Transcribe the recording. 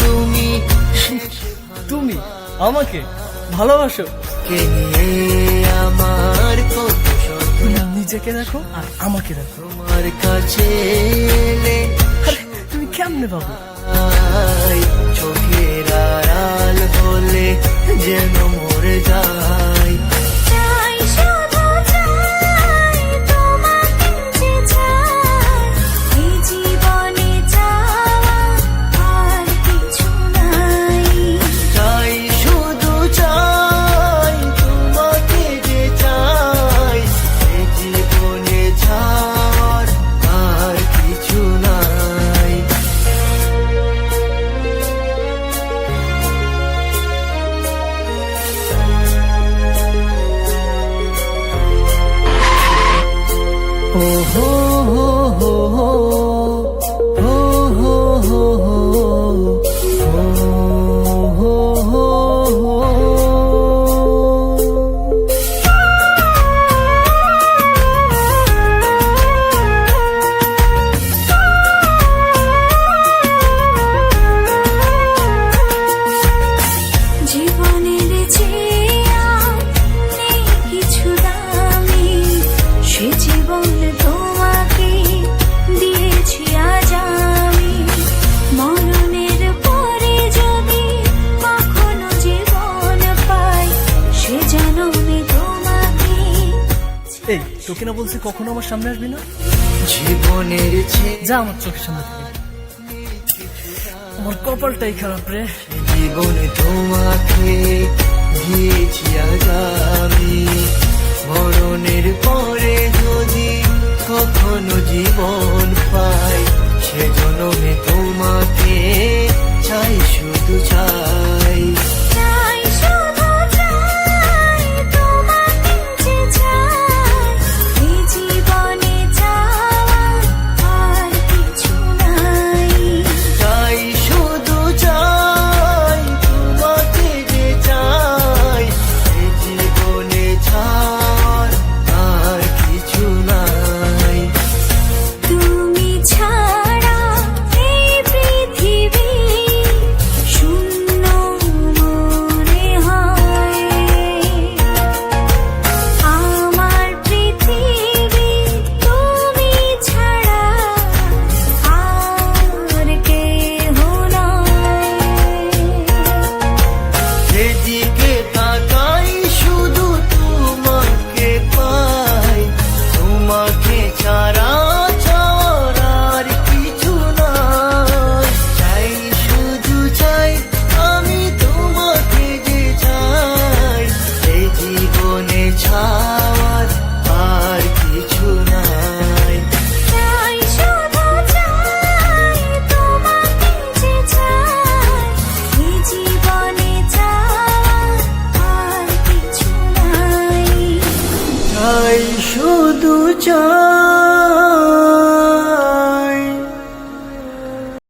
তুমি তুমি আমাকে ভালোবাসো? কে নিয়ে আমার কত স্বপ্ন, নিজেকে দেখো আর আমাকে দেখো। তোমার কাছে এলে আরে, তুমি কেমনে পাবো? চোখের আড়াল হলে যেন মরে যায়। চাই শুধু চাই তোমাকে যে চাই, এই জীবনে চাওয়া আর কিছু নাই। চাই শুধু চাই তোমাকে যে চাই, এ জীবনে চাওয়ার আর কিছু নাই। ও হো হো হো হো হো হো হো হো হো হো। জীবনের চেয়ে আর নেই কিছু দামি, সে জীবন তোমাকে দিয়েছি আজ আমি। মরণের পরে যদি কখনো জীবন পাই, সে জনমে তোমাকে। এই তোকে না বলছি কখনো আমার সামনে আসবি না? জীবনের যা আমার চোখের সামনে থেকে। আমার কপালটাই খারাপ রে। জীবনে তোমাকে দিয়েছি আজ আমি। মরণের পরে যদি কখনো জীবন পাই, সে জনমে তোমাকে